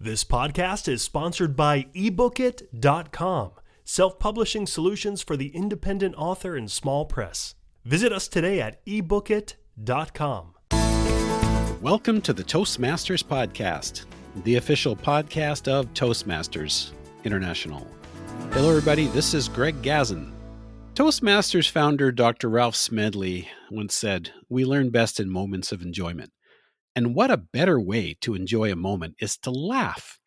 This podcast is sponsored by ebookit.com, self-publishing solutions for the independent author and small press. Visit us today at ebookit.com. Welcome to the Toastmasters podcast, the official podcast of Toastmasters International. Hello, everybody. This is Greg Gazin. Toastmasters founder Dr. Ralph Smedley once said, "We learn best in moments of enjoyment." And what a better way to enjoy a moment is to laugh.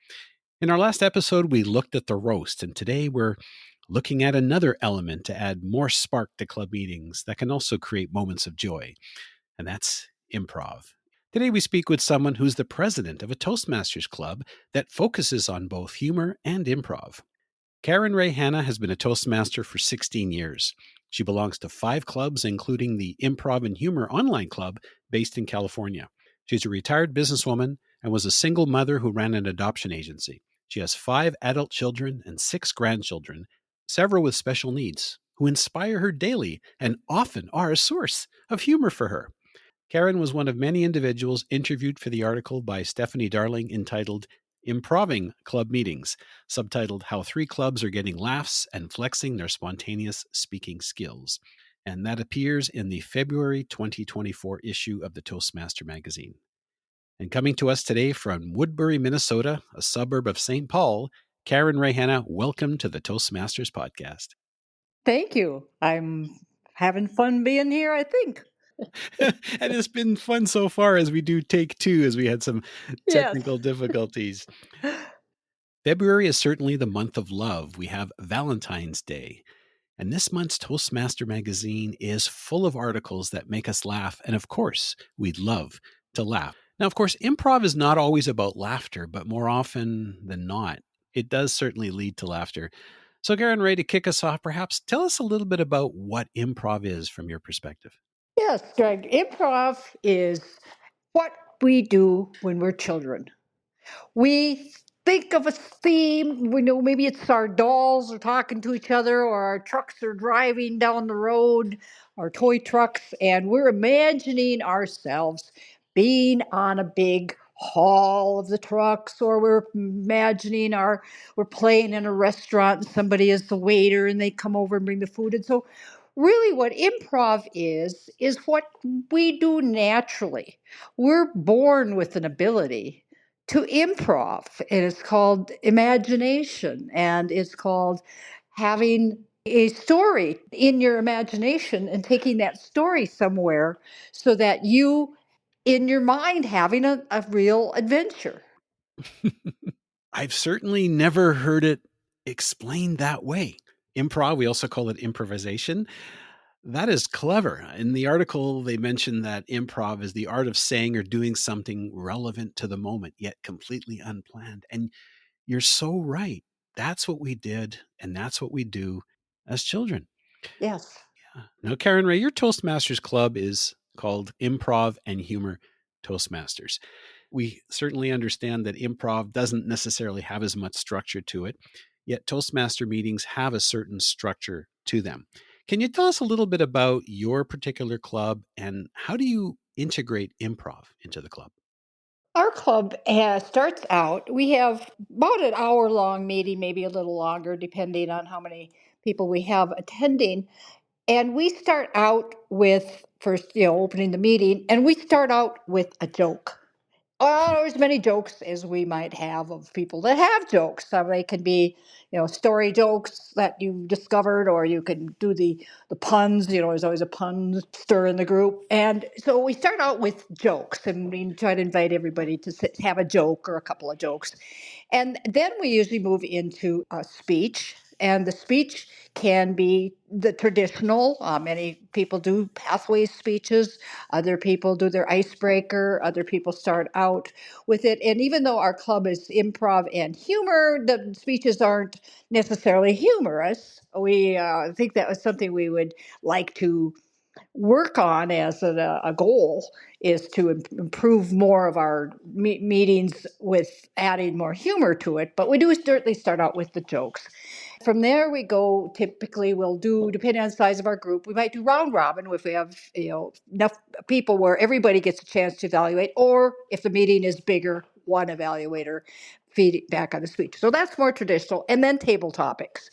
In our last episode, we looked at the roast, and today we're looking at another element to add more spark to club meetings that can also create moments of joy, and that's improv. Today we speak with someone who's the president of a Toastmasters club that focuses on both humor and improv. Karen Rae Hannah has been a Toastmaster for 16 years. She belongs to 5 clubs, including the Improv and Humor online club based in California. She's a retired businesswoman and was a single mother who ran an adoption agency. She has 5 adult children and 6 grandchildren, several with special needs, who inspire her daily and often are a source of humor for her. Karen was one of many individuals interviewed for the article by Stephanie Darling entitled Improving Club Meetings, subtitled How 3 Clubs Are Getting Laughs and Flexing Their Spontaneous Speaking Skills. And that appears in the February 2024 issue of the Toastmaster magazine. And coming to us today from Woodbury, Minnesota, a suburb of St. Paul, Karen Rae Hannah, welcome to the Toastmasters podcast. Thank you. I'm having fun being here, I think. And it's been fun so far as we do take 2, as we had some technical difficulties. February is certainly the month of love. We have Valentine's Day. And this month's Toastmaster magazine is full of articles that make us laugh. And of course, we'd love to laugh. Now, of course, improv is not always about laughter, but more often than not, it does certainly lead to laughter. So, Karen Rae, to kick us off, perhaps tell us a little bit about what improv is from your perspective. Yes, Greg. Improv is what we do when we're children. We think of a theme. We know maybe it's our dolls are talking to each other, or our trucks are driving down the road, our toy trucks, and we're imagining ourselves being on a big hall of the trucks, or we're playing in a restaurant and somebody is the waiter and they come over and bring the food. And so really what improv is what we do naturally. We're born with an ability to improv. And it's called imagination, and it's called having a story in your imagination and taking that story somewhere so that you, in your mind, having a real adventure. I've certainly never heard it explained that way. Improv, we also call it improvisation. That is clever. In the article, they mentioned that improv is the art of saying or doing something relevant to the moment, yet completely unplanned. And you're so right. That's what we did, and that's what we do as children. Yes. Yeah. Now, Karen Rae, your Toastmasters Club is called Improv and Humor Toastmasters. We certainly understand that improv doesn't necessarily have as much structure to it, yet Toastmaster meetings have a certain structure to them. Can you tell us a little bit about your particular club and how do you integrate improv into the club? Our club starts out, we have about an hour long meeting, maybe a little longer, depending on how many people we have attending. And we start out with first, opening the meeting, and we start out with a joke. Or as many jokes as we might have of people that have jokes. So they can be, story jokes that you've discovered, or you can do the puns. There's always a pun stir in the group. And so we start out with jokes, and we try to invite everybody to have a joke or a couple of jokes. And then we usually move into a speech. And the speech can be the traditional. Many people do pathway speeches. Other people do their icebreaker. Other people start out with it. And even though our club is improv and humor, the speeches aren't necessarily humorous. We think that was something we would like to work on as a goal, is to improve more of our meetings with adding more humor to it. But we do certainly start out with the jokes. From there, we go, typically we'll do, depending on the size of our group, we might do round robin if we have enough people where everybody gets a chance to evaluate, or if the meeting is bigger, one evaluator. feedback on the speech. So that's more traditional. And then table topics.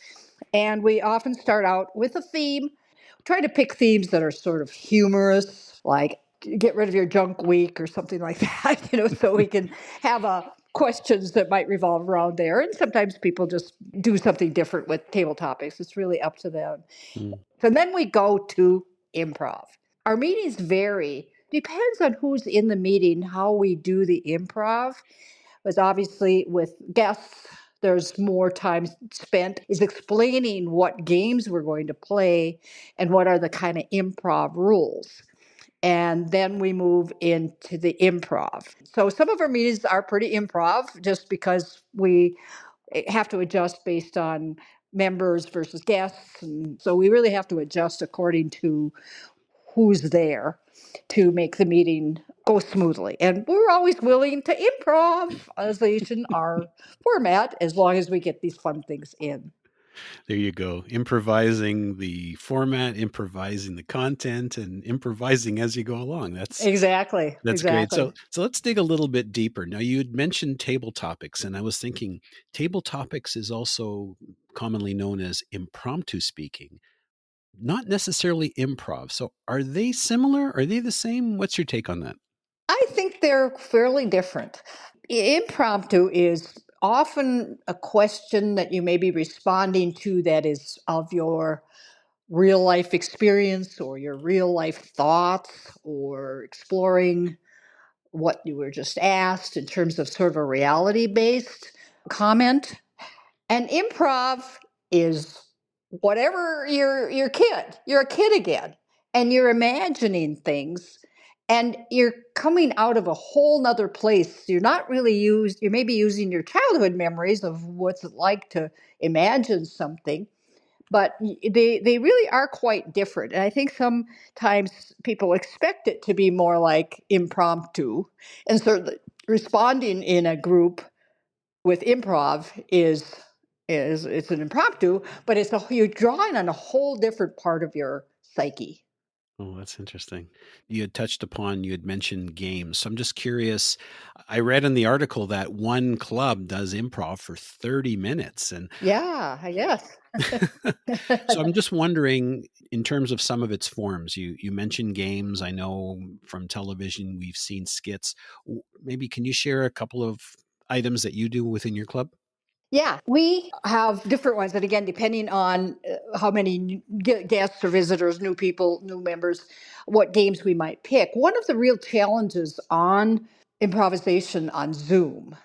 And we often start out with a theme, try to pick themes that are sort of humorous, like get rid of your junk week or something like that, so we can have questions that might revolve around there. And sometimes people just do something different with table topics. It's really up to them. Mm. So then we go to improv. Our meetings vary. Depends on who's in the meeting, how we do the improv. Because obviously with guests, there's more time spent is explaining what games we're going to play and what are the kind of improv rules. And then we move into the improv. So some of our meetings are pretty improv just because we have to adjust based on members versus guests. And so we really have to adjust according to who's there to make the meeting go smoothly. And we're always willing to improvisation our format as long as we get these fun things in. There you go. Improvising the format, improvising the content, and improvising as you go along. That's Exactly. great. Exactly. So let's dig a little bit deeper. Now you had mentioned table topics, and I was thinking table topics is also commonly known as impromptu speaking, not necessarily improv. So are they similar? Are they the same? What's your take on that? I think they're fairly different. Impromptu is often a question that you may be responding to that is of your real life experience or your real life thoughts or exploring what you were just asked in terms of sort of a reality based comment. And improv is whatever you're a kid again, and you're imagining things and you're coming out of a whole nother place. You're not really you may be using your childhood memories of what's it like to imagine something, but they really are quite different. And I think sometimes people expect it to be more like impromptu, and certainly responding in a group with improv is it's an impromptu, but you're drawing on a whole different part of your psyche. Oh, that's interesting. You had mentioned games. So I'm just curious. I read in the article that one club does improv for 30 minutes. And Yeah, I guess. so I'm just wondering, in terms of some of its forms, you mentioned games. I know from television we've seen skits. Maybe can you share a couple of items that you do within your club? Yeah, we have different ones. And again, depending on how many guests or visitors, new people, new members, what games we might pick. One of the real challenges on improvisation on Zoom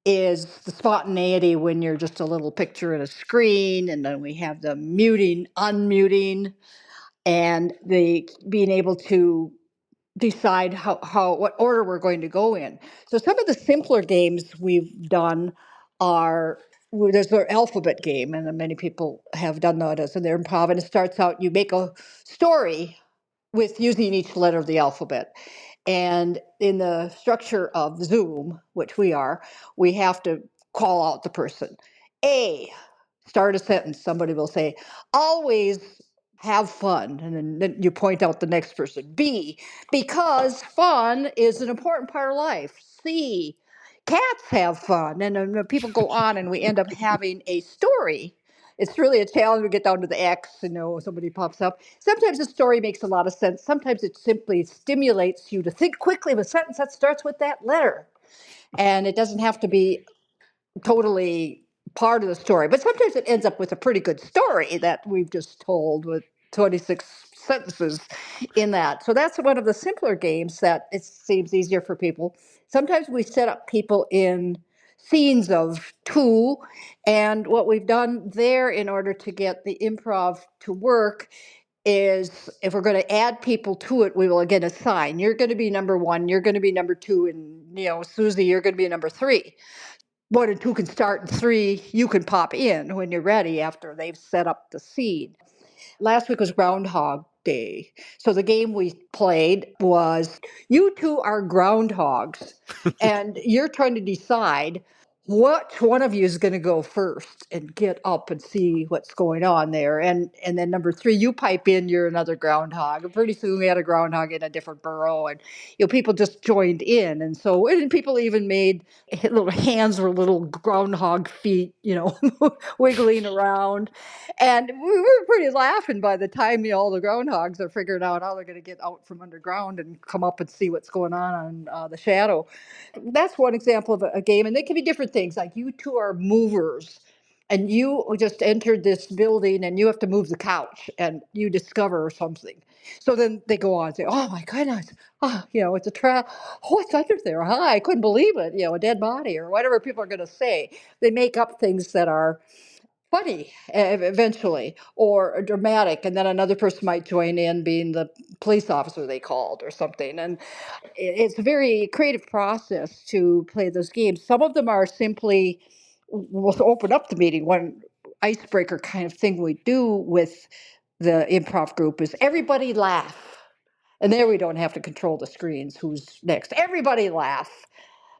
is the spontaneity when you're just a little picture in a screen, and then we have the muting, unmuting, and the being able to decide what order we're going to go in. So some of the simpler games we've done are there's the alphabet game, and many people have done that as in their improv. And it starts out you make a story with using each letter of the alphabet. And in the structure of Zoom, which we are, we have to call out the person. A, start a sentence. Somebody will say, always have fun. And then you point out the next person. B, because fun is an important part of life. C, cats have fun. And then people go on, and we end up having a story. It's really a challenge to get down to the X, somebody pops up. Sometimes the story makes a lot of sense. Sometimes it simply stimulates you to think quickly of a sentence that starts with that letter. And it doesn't have to be totally part of the story, but sometimes it ends up with a pretty good story that we've just told with 26 sentences in that. So that's one of the simpler games that it seems easier for people. Sometimes we set up people in scenes of two, and what we've done there in order to get the improv to work is if we're going to add people to it, we will again assign. You're going to be number one, you're going to be number two, and Susie, you're going to be number three. One and two can start, and three, you can pop in when you're ready after they've set up the scene. Last week was Groundhog Day. So the game we played was you two are groundhogs, and you're trying to decide which one of you is going to go first and get up and see what's going on there? And then number three, you pipe in, you're another groundhog. And pretty soon we had a groundhog in a different burrow, and people just joined in. And so and people even made little hands were little groundhog feet, wiggling around. And we were pretty laughing by the time all the groundhogs are figuring out how they're going to get out from underground and come up and see what's going on the shadow. That's one example of a game, and they can be different things. Like you two are movers, and you just entered this building, and you have to move the couch, and you discover something. So then they go on and say, "Oh my goodness, it's a trap. What's under there? Huh? I couldn't believe it. A dead body or whatever people are going to say." They make up things that are funny eventually or dramatic, and then another person might join in being the police officer they called or something. And it's a very creative process to play those games. Some of them are simply, we'll open up the meeting. One icebreaker kind of thing we do with the improv group is everybody laugh. And there we don't have to control the screens. Who's next? Everybody laugh.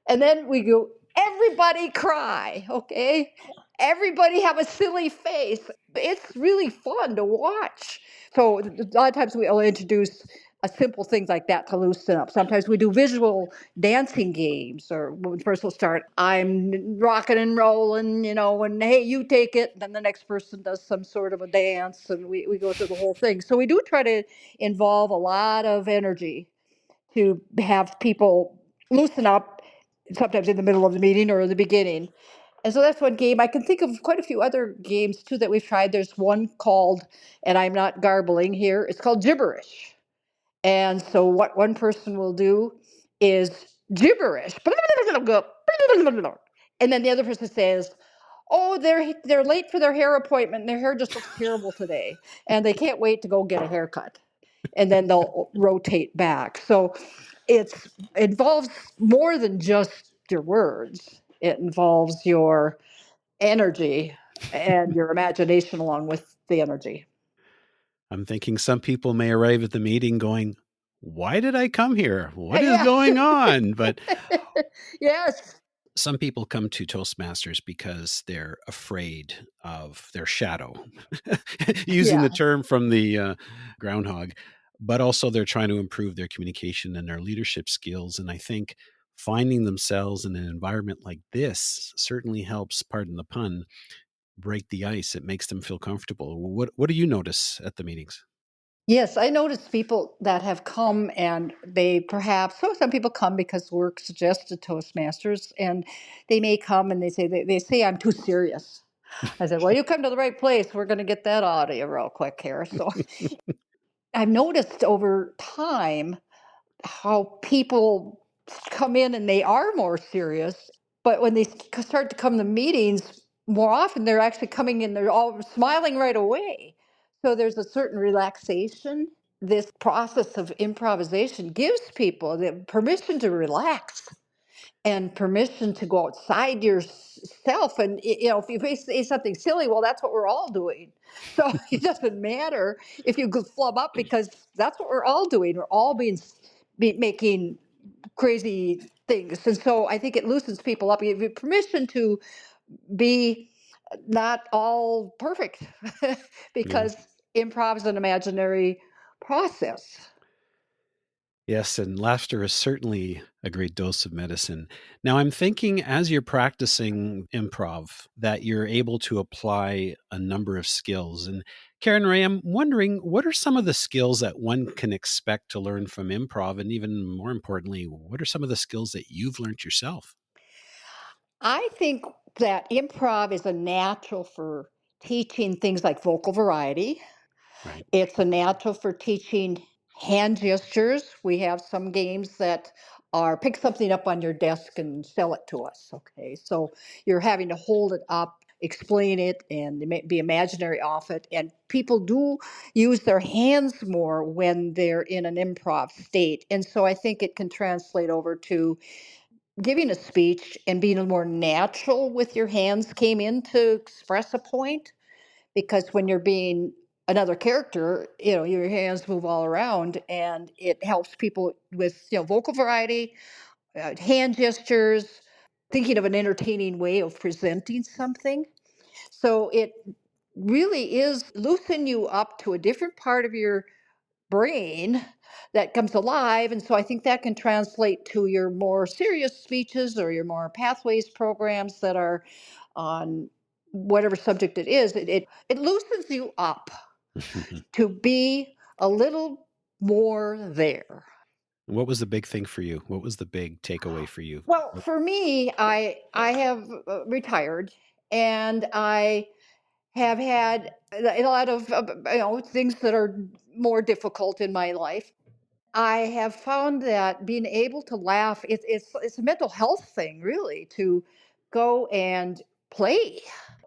And then we go, everybody cry, okay? Everybody have a silly face. It's really fun to watch. So a lot of times we'll introduce a simple things like that to loosen up. Sometimes we do visual dancing games, or first we'll start, I'm rocking and rolling, and hey, you take it. And then the next person does some sort of a dance, and we go through the whole thing. So we do try to involve a lot of energy to have people loosen up, sometimes in the middle of the meeting or the beginning. And so that's one game. I can think of quite a few other games too that we've tried. There's one called, and I'm not garbling here, it's called gibberish. And so what one person will do is gibberish. And then the other person says, "Oh, they're late for their hair appointment. And their hair just looks terrible today, and they can't wait to go get a haircut." And then they'll rotate back. So it involves more than just your words. It involves your energy and your imagination along with the energy. I'm thinking some people may arrive at the meeting going, why did I come here? What is Yeah. going on? But Yes. some people come to Toastmasters because they're afraid of their shadow, using the Yeah. term from the groundhog, but also they're trying to improve their communication and their leadership skills. And I think finding themselves in an environment like this certainly helps, pardon the pun, break the ice. It makes them feel comfortable. What do you notice at the meetings? Yes, I noticed people that have come and they perhaps, so some people come because work suggested Toastmasters, and they may come and they say I'm too serious. I said, well, you come to the right place. We're going to get that out of you real quick here. So I've noticed over time how people come in and they are more serious, but when they start to come to meetings, more often they're actually coming in, they're all smiling right away. So there's a certain relaxation. This process of improvisation gives people the permission to relax and permission to go outside yourself. And if you say something silly, well, that's what we're all doing. So it doesn't matter if you flub up, because that's what we're all doing. We're all making crazy things. And so I think it loosens people up. You have permission to be not all perfect Yeah. because improv is an imaginary process. Yes, and laughter is certainly a great dose of medicine. Now, I'm thinking as you're practicing improv that you're able to apply a number of skills. And Karen Rae, I'm wondering, what are some of the skills that one can expect to learn from improv? And even more importantly, what are some of the skills that you've learned yourself? I think that improv is a natural for teaching things like vocal variety. Right. It's a natural for teaching hand gestures. We have some games that are pick something up on your desk and sell it to us. Okay, so you're having to hold it up, explain it, and be imaginary off it. And people do use their hands more when they're in an improv state. And so I think it can translate over to giving a speech and being more natural with your hands came in to express a point, because when you're being another character, your hands move all around, and it helps people with vocal variety, hand gestures, thinking of an entertaining way of presenting something. So it really is loosen you up to a different part of your brain that comes alive. And so I think that can translate to your more serious speeches or your more pathways programs that are on whatever subject it is. It loosens you up to be a little more there. What was the big thing for you? What was the big takeaway for you? Well, for me, I have retired, and I have had a lot of things that are more difficult in my life. I have found that being able to laugh, it's a mental health thing, really, to go and play.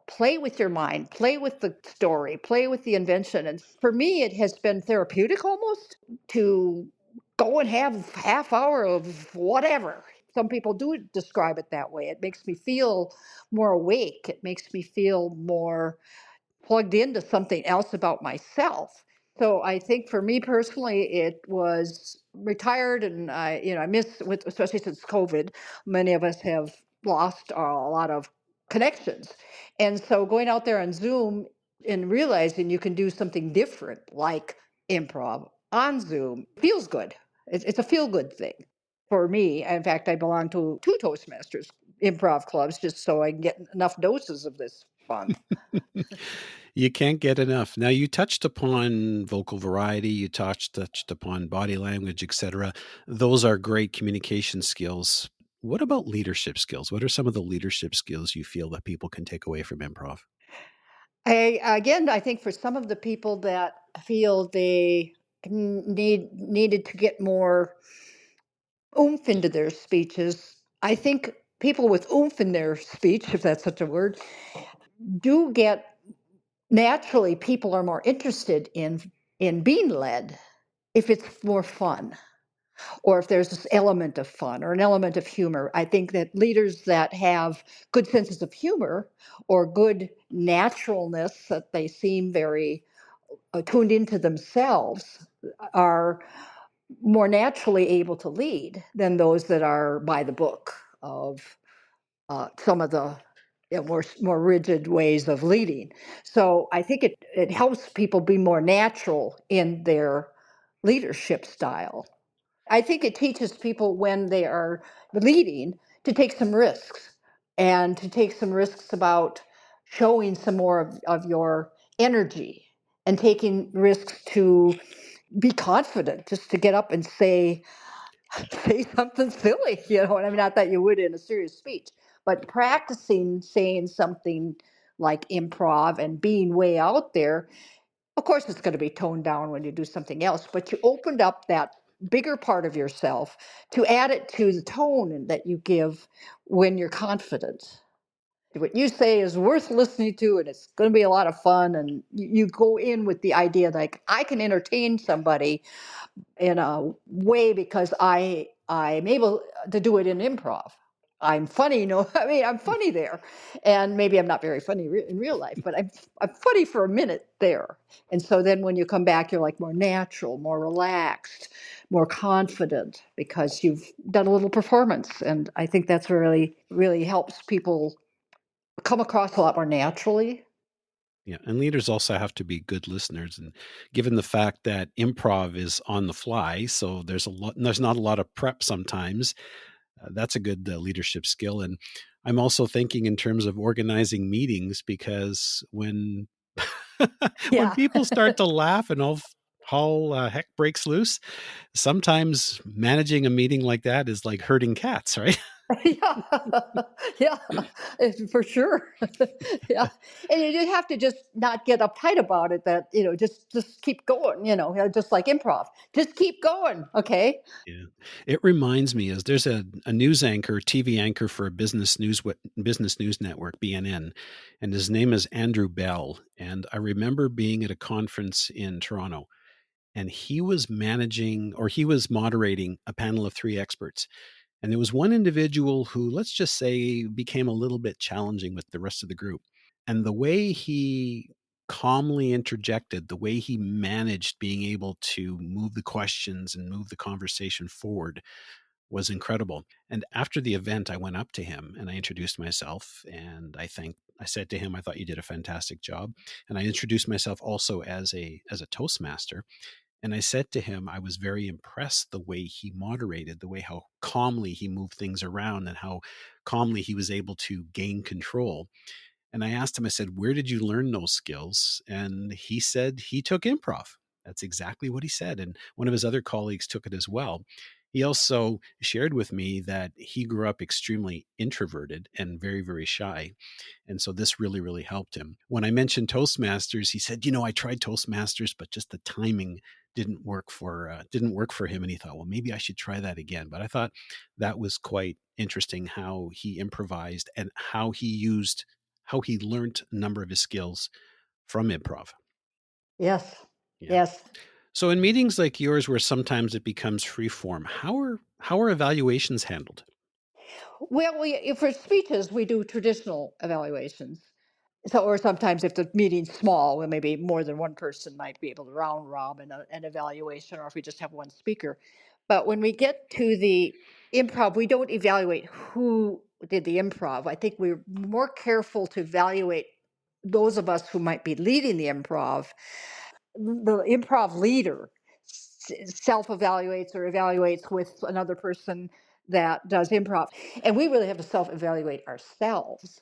Play with your mind, play with the story, play with the invention. And for me, it has been therapeutic almost to go and have half hour of whatever. Some people do describe it that way. It makes me feel more awake. It makes me feel more plugged into something else about myself. So I think for me personally, it was retired, and I miss with especially since COVID, many of us have lost a lot of connections, and so going out there on Zoom and realizing you can do something different like improv on Zoom feels good. It's a feel good thing for me. In fact, I belong to two Toastmasters improv clubs just so I can get enough doses of this fun. You can't get enough. Now, you touched upon vocal variety, you touched upon body language, etc. Those are great communication skills. What about leadership skills? What are some of the leadership skills you feel that people can take away from improv? I think for some of the people that feel they needed to get more oomph into their speeches, I think people with oomph in their speech, if that's such a word, do get naturally people are more interested in being led if it's more fun or if there's this element of fun or an element of humor. I think that leaders that have good senses of humor or good naturalness, that they seem very tuned into themselves, are more naturally able to lead than those that are by the book of some of the more rigid ways of leading. So I think it helps people be more natural in their leadership style. I think it teaches people when they are leading to take some risks and to take some risks about showing some more of your energy and taking risks to be confident, just to get up and say something silly, what I mean? Not that you would in a serious speech, but practicing saying something like improv and being way out there. Of course, it's going to be toned down when you do something else, but you opened up that bigger part of yourself to add it to the tone that you give when you're confident. What you say is worth listening to, and it's going to be a lot of fun. And you go in with the idea like I can entertain somebody in a way because I'm able to do it in improv. I'm funny, I mean, I'm funny there, and maybe I'm not very funny in real life, but I'm funny for a minute there, and so then when you come back, you're like more natural, more relaxed, more confident because you've done a little performance, and I think that's really helps people come across a lot more naturally. Yeah, and leaders also have to be good listeners. And given the fact that improv is on the fly, so there's not a lot of prep sometimes. That's a good leadership skill. And I'm also thinking in terms of organizing meetings because when when Yeah. people start to laugh and all heck breaks loose, sometimes managing a meeting like that is like herding cats, right? Yeah, yeah, for sure. Yeah, and you just have to just not get uptight about it. That just keep going. Just like improv, just keep going. Okay. Yeah. It reminds me as there's a news anchor, TV anchor for a business news network, BNN, and his name is Andrew Bell. And I remember being at a conference in Toronto, and he was moderating a panel of three experts. And there was one individual who, let's just say, became a little bit challenging with the rest of the group. And the way he calmly interjected, the way he managed being able to move the questions and move the conversation forward was incredible. And after the event, I went up to him and I introduced myself, and I said to him, I thought you did a fantastic job. And I introduced myself also as a Toastmaster. And I said to him, I was very impressed the way he moderated, the way how calmly he moved things around and how calmly he was able to gain control. And I asked him, I said, where did you learn those skills? And he said he took improv. That's exactly what he said. And one of his other colleagues took it as well. He also shared with me that he grew up extremely introverted and very, very shy. And so this really, really helped him. When I mentioned Toastmasters, he said, I tried Toastmasters, but just the timing didn't work for him. And he thought, well, maybe I should try that again. But I thought that was quite interesting how he improvised and how he learned a number of his skills from improv. Yes. Yeah. Yes. So in meetings like yours, where sometimes it becomes free form, how are evaluations handled? Well, for speeches, we do traditional evaluations. So, or sometimes if the meeting's small, well, maybe more than one person might be able to round robin an evaluation, or if we just have one speaker. But when we get to the improv, we don't evaluate who did the improv. I think we're more careful to evaluate those of us who might be leading the improv. The improv leader self evaluates or evaluates with another person that does improv. And we really have to self evaluate ourselves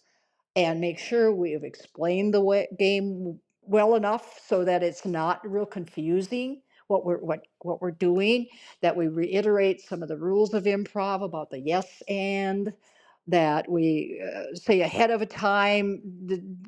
and make sure we have explained the game well enough so that it's not real confusing what we're doing, that we reiterate some of the rules of improv about the yes and, that we say ahead of a time,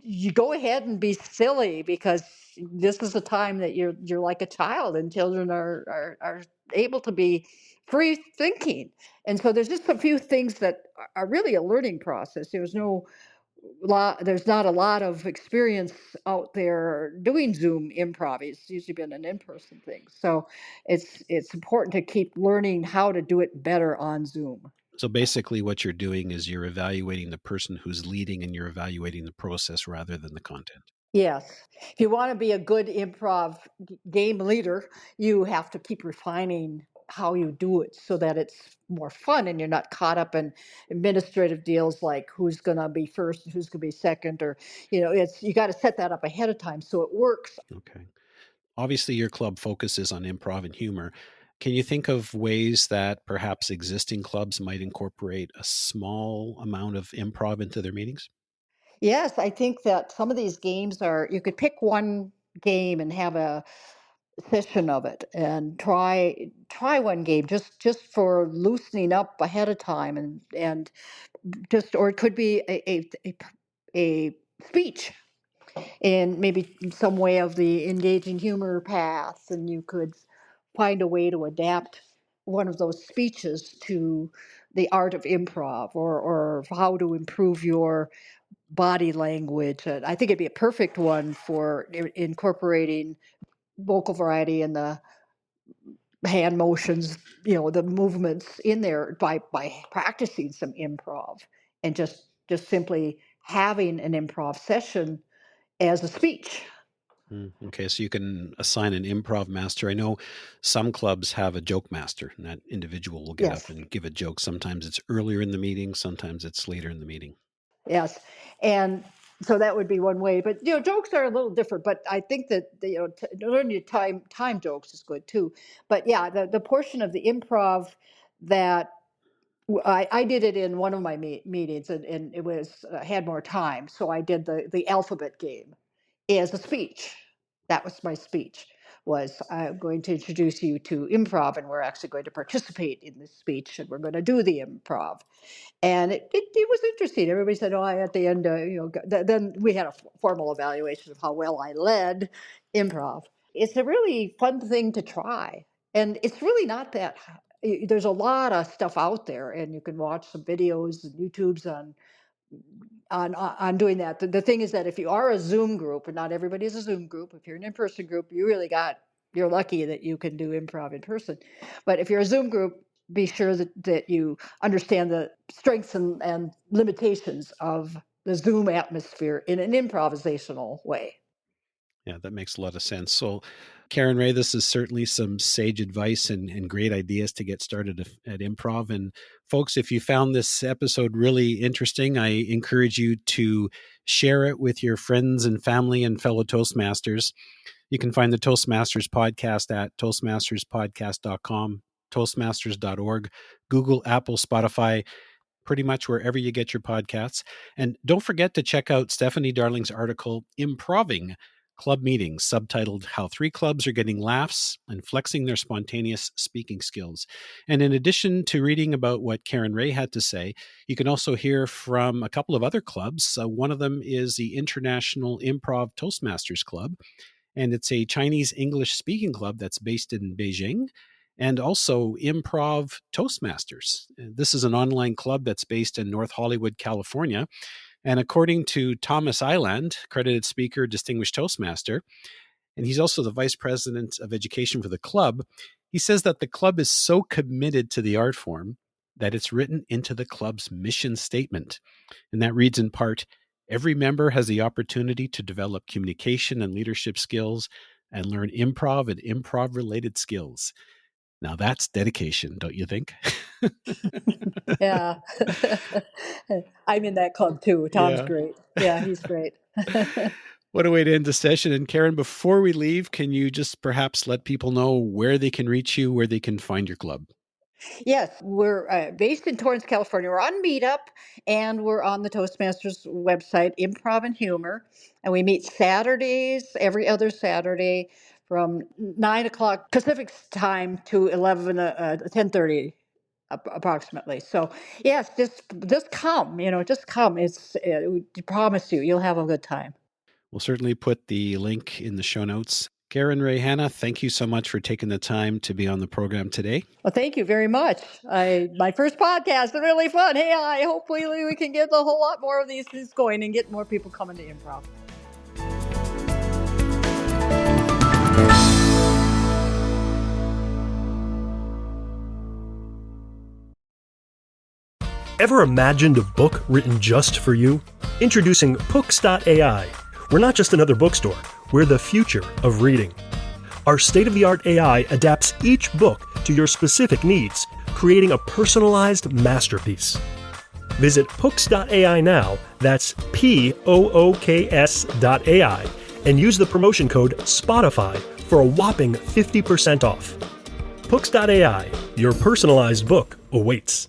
you go ahead and be silly, because this is a time that you're like a child, and children are able to be free thinking. And so there's just a few things that are really a learning process. There's not a lot of experience out there doing Zoom improv. It's usually been an in-person thing. So it's important to keep learning how to do it better on Zoom. So basically what you're doing is you're evaluating the person who's leading and you're evaluating the process rather than the content. Yes. If you want to be a good improv game leader, you have to keep refining how you do it so that it's more fun and you're not caught up in administrative deals like who's going to be first and who's going to be second, or you got to set that up ahead of time so it works. Okay. Obviously, your club focuses on improv and humor. Can you think of ways that perhaps existing clubs might incorporate a small amount of improv into their meetings? Yes, I think that some of these games you could pick one game and have a session of it, and try one game just for loosening up ahead of time, and just, or it could be a speech and maybe some way of the engaging humor path, and you could find a way to adapt one of those speeches to the art of improv, or how to improve your body language. And I think it'd be a perfect one for incorporating vocal variety and the hand motions, the movements in there, by practicing some improv, and just simply having an improv session as a speech. Okay, so you can assign an improv master. I know some clubs have a joke master, and that individual will get up Yes. and give a joke. Sometimes it's earlier in the meeting, sometimes it's later in the meeting. Yes. And so that would be one way. But jokes are a little different. But I think that learning to time jokes is good too. But yeah, the portion of the improv that I did it in one of my meetings, and it was had more time, so I did the alphabet game as a speech. That was my speech. Was I'm going to introduce you to improv, and we're actually going to participate in this speech, and we're going to do the improv. And it was interesting. Everybody said, "Oh, at the end, then we had a formal evaluation of how well I led improv." It's a really fun thing to try, and it's really not that. There's a lot of stuff out there, and you can watch some videos and YouTubes on doing that. The thing is that if you are a Zoom group, and not everybody is a Zoom group, if you're an in-person group, you're lucky that you can do improv in person. But if you're a Zoom group, be sure that you understand the strengths and limitations of the Zoom atmosphere in an improvisational way. Yeah, that makes a lot of sense. So, Karen Rae, this is certainly some sage advice and great ideas to get started at improv. And folks, if you found this episode really interesting, I encourage you to share it with your friends and family and fellow Toastmasters. You can find the Toastmasters podcast at toastmasterspodcast.com, toastmasters.org, Google, Apple, Spotify, pretty much wherever you get your podcasts. And don't forget to check out Stephanie Darling's article, Improving Club Meetings, subtitled How 3 Clubs Are Getting Laughs and Flexing Their Spontaneous Speaking Skills. And in addition to reading about what Karen Rae had to say, you can also hear from a couple of other clubs. One of them is the International Improv Toastmasters Club, and it's a Chinese English speaking club that's based in Beijing, and also Improv Toastmasters. This is an online club that's based in North Hollywood, California. And according to Thomas Island, credited speaker, distinguished Toastmaster, and he's also the vice president of education for the club, he says that the club is so committed to the art form that it's written into the club's mission statement. And that reads in part, every member has the opportunity to develop communication and leadership skills and learn improv and improv-related skills. Now that's dedication, don't you think? Yeah. I'm in that club too. Tom's Yeah. great. Yeah, he's great. What a way to end the session. And Karen, before we leave, can you just perhaps let people know where they can reach you, where they can find your club? Yes, we're based in Torrance, California. We're on Meetup, and we're on the Toastmasters website, Improv and Humor. And we meet Saturdays, every other Saturday, from 9 o'clock Pacific time to 10:30 approximately. So yes, just come. Just come. We promise you'll have a good time. We'll certainly put the link in the show notes. Karen Rae Hannah, thank you so much for taking the time to be on the program today. Well, thank you very much. My first podcast is really fun. Hey, I hopefully we can get a whole lot more of these things going and get more people coming to improv. Ever imagined a book written just for you? Introducing Books.ai. We're not just another bookstore, we're the future of reading. Our state-of-the-art AI adapts each book to your specific needs, creating a personalized masterpiece. Visit Books.ai now, that's POOKS.ai, and use the promotion code SPOTIFY for a whopping 50% off. Books.ai, your personalized book awaits.